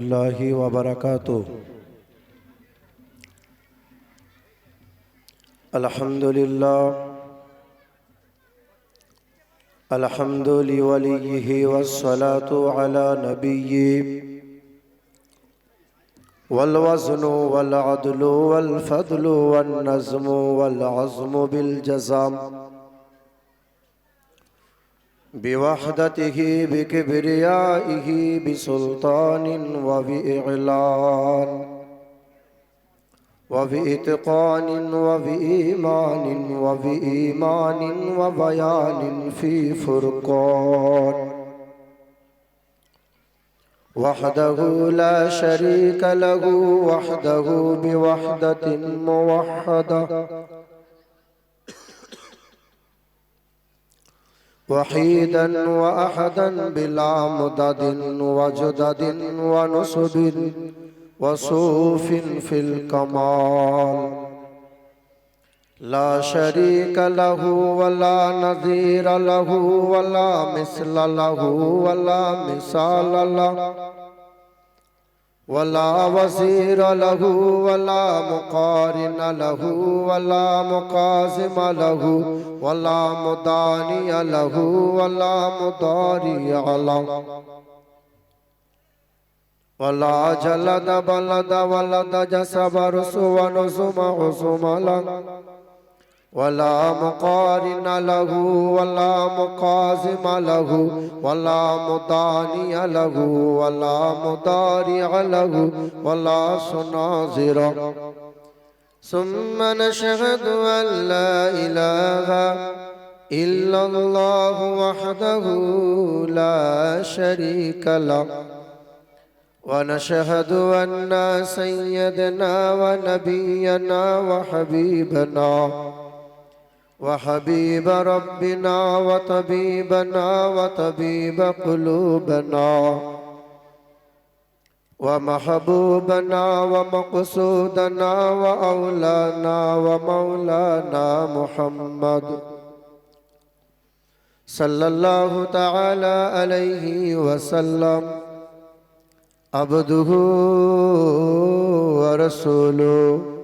الله وبركاته. الحمد لله الحمد لوليه والصلاة على نبيه والوزن والعدل والفضل والنظم والعزم بالجزام بوحدته بكبريائه بسلطان وبإعلان وبإتقان وبإيمان وبيان في فرقان وحده لا شريك له وحده بوحدة موحدة وحيدا وأحدا بلا مدد وجدد ونصب وصوف في الكمال لا شريك له ولا نظير له ولا مثل له ولا مثال له ولا وزير له ولا مقارن له ولا مقاسم له ولا مداني له ولا مضاري له ولا جلد بلد ولد جسب رس ونسم عصم له ولا مقارن له ولا مقاسم له ولا مداني له ولا مضارع له ولا صناظر ثم نشهد أن لا إله إلا الله وحده لا شريك له ونشهد أن سيدنا ونبينا وحبيب ربنا وطبيبنا وطبيب قلوبنا ومحبوبنا ومقصودنا وأولانا ومولانا محمد صلى الله تعالى عليه وسلم عبده ورسوله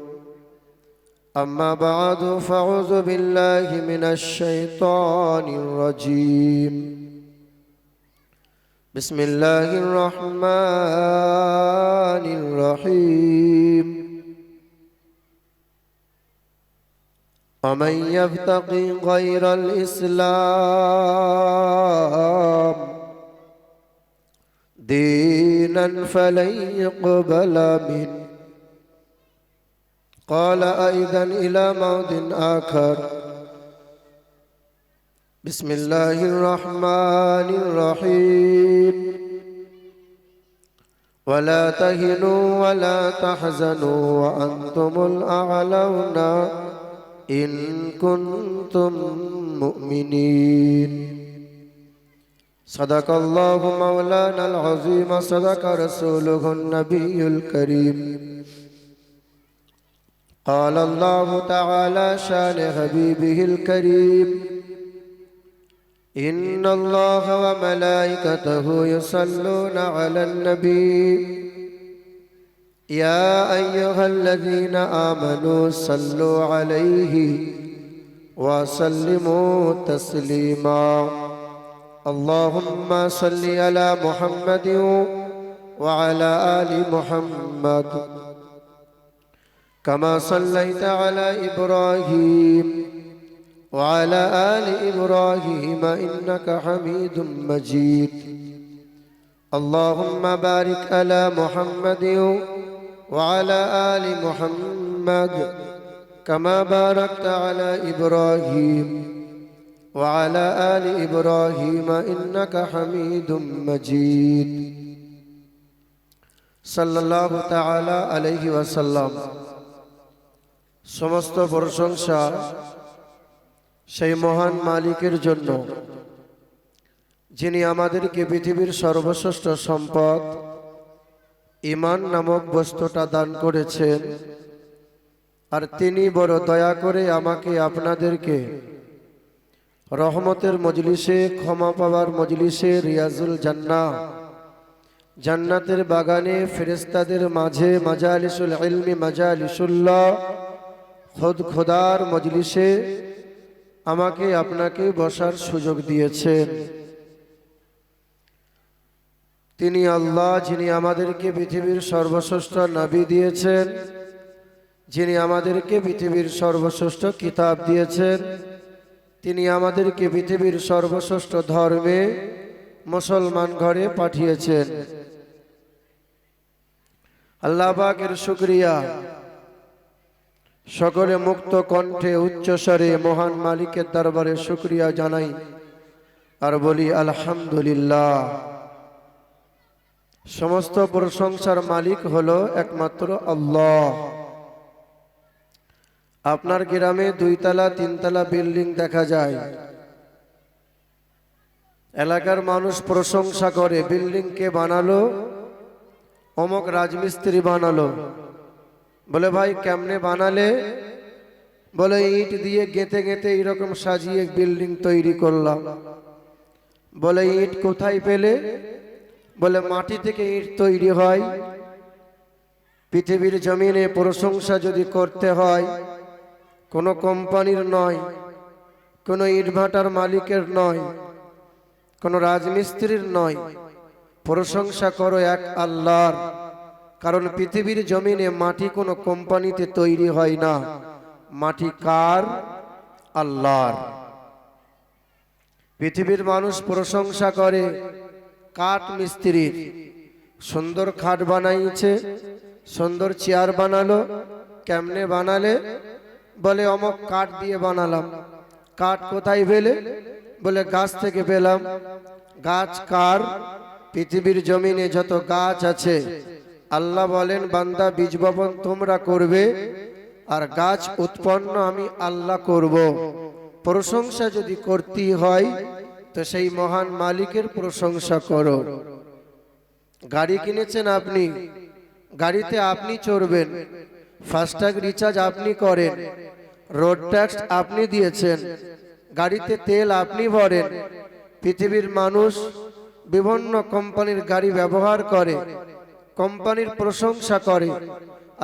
أما بعد فأعوذ بالله من الشيطان الرجيم بسم الله الرحمن الرحيم ومن يبتغي غير الإسلام دينا فلن يقبل منه قال أيضا إلى موضع آخر بسم الله الرحمن الرحيم ولا تهنوا ولا تحزنوا وأنتم الأعلون إن كنتم مؤمنين صدق الله مولانا العظيم صدق رسوله النبي الكريم قال الله تعالى شان حبيبه الكريم إن الله وملائكته يصلون على النبي يا أيها الذين آمنوا صلوا عليه وسلموا تسليما اللهم صل على محمد وعلى آل محمد كما صليت على إبراهيم وعلى آل إبراهيم إنك حميد مجيد اللهم بارك على محمد وعلى آل محمد كما باركت على إبراهيم وعلى آل إبراهيم إنك حميد مجيد صلى الله تعالى عليه وسلم সমস্ত প্রশংসা সেই মহান মালিকের জন্য যিনি আমাদেরকে পৃথিবীর সর্বশ্রেষ্ঠ সম্পদ ঈমান নামক বস্তুটা দান করেছেন আর তিনি বড় দয়া করে আমাকে আপনাদেরকে রহমতের মজলিসে ক্ষমা পাওয়ার মজলিসে রিয়াজুল জান্নাহ জান্নাতের বাগানে ফেরেশতাদের মাঝে মাজালিসুল ইলমি মাজালিসুল্লাহ খুদ খোদার মজলিসে আমাকে আপনাকে বসার সুযোগ দিয়েছেন। তিনি আল্লাহ, যিনি আমাদেরকে পৃথিবীর সর্বশ্রেষ্ঠ নবী দিয়েছেন, যিনি আমাদেরকে পৃথিবীর সর্বশ্রেষ্ঠ কিতাব দিয়েছেন, তিনি আমাদেরকে পৃথিবীর সর্বশ্রেষ্ঠ ধর্মে মুসলমান ঘরে পাঠিয়েছেন। আল্লাহ পাকের শুকরিয়া, সকলে মুক্ত কণ্ঠে উচ্চস্বরে মহান মালিকের দরবারে শুকরিয়া জানাই আর বলি আলহামদুলিল্লাহ। সমস্ত প্রশংসার মালিক হলো একমাত্র আল্লাহ। আপনার গ্রামে 2 তলা 3 তলা বিল্ডিং দেখা যায়, এলাকার মানুষ প্রশংসা করে, বিল্ডিং কে বানালো? অমুক রাজমিস্ত্রি বানালো। বলে ভাই কেমনে বানালে? বলে ইট দিয়ে গেঁথে গেঁথে এরকম সাজিয়ে বিল্ডিং তৈরি করলাম। বলে ইট কোথায় পেলে? বলে মাটি থেকে ইট তৈরি হয়। পৃথিবীর জমিনে প্রশংসা যদি করতে হয়, কোনো কোম্পানির নয়, কোনো ইটভাটার মালিকের নয়, কোনো রাজমিস্ত্রির নয়, প্রশংসা করো এক আল্লাহর। কারণ পৃথিবীর জমিনে মাটি কোনো কোম্পানিতে তৈরি হয় না, মাটি কার? আল্লাহর। পৃথিবীর মানুষ প্রশংসা করে কাঠ মিস্ত্রির, সুন্দর খাট বানাইছে, সুন্দর চেয়ার বানালো। কেমনে বানালে? বলে অমুক কাঠ দিয়ে বানালাম। কাঠ কোথায় পেলে? বলে গাছ থেকে পেলাম। গাছ কার? পৃথিবীর জমিনে যত গাছ আছে আল্লাহ বলেন বান্দা বীজ বপন তোমরা করবে আর গাছ উৎপন্ন আমি আল্লাহ করব। প্রশংসা যদি করতেই হয় তো সেই মহান মালিকের প্রশংসা করো। গাড়ি কিনেছেন আপনি, গাড়িতে আপনি চড়বেন, ফাস্ট্যাগ রিচার্জ আপনি করেন, রোড ট্যাক্স আপনি দিয়েছেন, গাড়িতে তেল আপনি ভরেন। পৃথিবীর মানুষ বিভিন্ন কোম্পানির গাড়ি ব্যবহার করে, কোম্পানির প্রশংসা করে।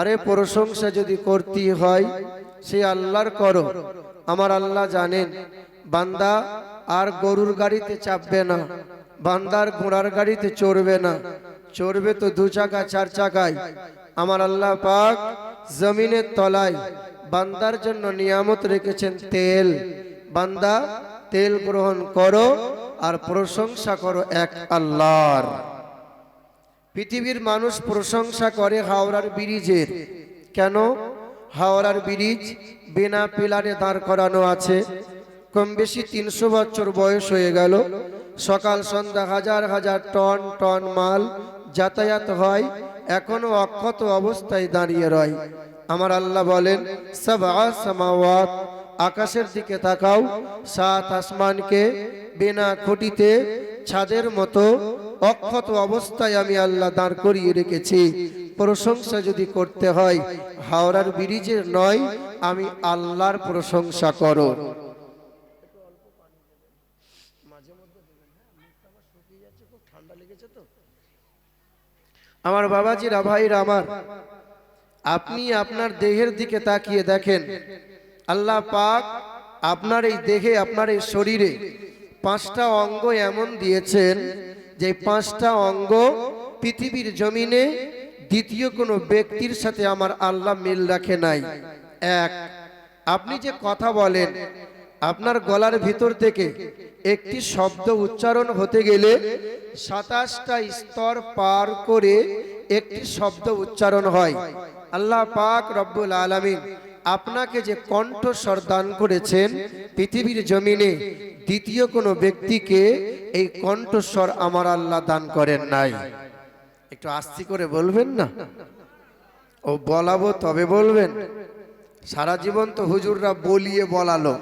আরে প্রশংসা যদি করতেই হয় সে আল্লাহর করো। আমার আল্লাহ জানেন বান্দা আর গরুর গাড়িতে চাপবে না, বান্দার ঘোড়ার গাড়িতে চড়বে না, চড়বে তো 2 চাকা 4 চাকায়। আমার আল্লাহ পাক জমিনের তলায় বান্দার জন্য নিয়ামত রেখেছেন তেল। বান্দা তেল গ্রহণ করো আর প্রশংসা করো এক আল্লাহর। পৃথিবীর মানুষ প্রশংসা করে হাওড়ার ব্রিজের। কেন? হাওড়ার ব্রিজ বিনা পিলারে দাঁড় করানো আছে, কম বেশি 300 বছর বয়স হয়ে গেল। সকাল সন্ধ্যা হাজার হাজার টন টন মাল যাতায়াত হয়, এখনো অক্ষত অবস্থায় দাঁড়িয়ে রয়। আমার আল্লাহ বলেন সাবআ সামাওয়াত, আকাশের দিকে তাকাও, 7 আসমানকে বিনা খুঁটিতে ছাদের মতো অক্ষত অবস্থায় আমি আল্লাহ দাঁড় করিয়ে রেখেছি। প্রশংসা যদি করতে হয় হাওড়ার ব্রিজের নয়, আমি আল্লাহর প্রশংসা করো। আমার বাবাজিরা, ভাইরা আমার, আপনি আপনার দেহের দিকে তাকিয়ে দেখেন, আল্লাহ পাক আপনার এই দেহে, আপনার এই শরীরে 5টা অঙ্গ এমন দিয়েছেন যে 5টা অঙ্গ পৃথিবীর জমিনে দ্বিতীয় কোনো ব্যক্তির সাথে আমার আল্লাহ মিল রাখে নাই। এক, আপনি যে কথা বলেন, আপনার গলার ভিতর থেকে একটি শব্দ উচ্চারণ হতে গেলে 27টা স্তর পার করে একটি শব্দ উচ্চারণ হয়। আল্লাহ পাক রব্বুল আলামিন আপনাকে যে কণ্ঠস্বর দান করেছেন, পৃথিবীর জমিনে দ্বিতীয় কোনো ব্যক্তিকে এই কণ্ঠস্বর আমার আল্লাহ দান করেন নাই। একটু আস্তে করে বলবেন না? ও বলাবো তবে বলবেন। সারা জীবন তো হুজুররা বলিয়ে বলালো,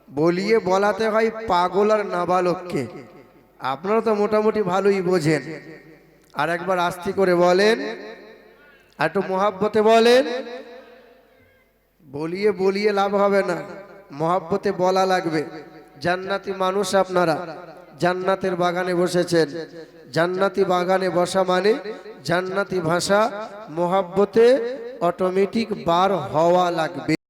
বলিয়ে বলাতে হয় পাগল আর নাবালককে। আপনারা তো মোটামুটি ভালোই বোঝেন। আর একবার আস্তে করে বলেন, একটু মহাব্বতে বলেন। বলিয়ে বলিয়ে লাভ হবে না, মহাব্বতে বলা লাগবে। জান্নাতি মানুষ আপনারা, জান্নাতের বাগানে বসেছেন, জান্নাতি বাগানে বসা মানে জান্নাতি ভাষা মোহাব্বতে অটোমেটিক বার হওয়া লাগবে।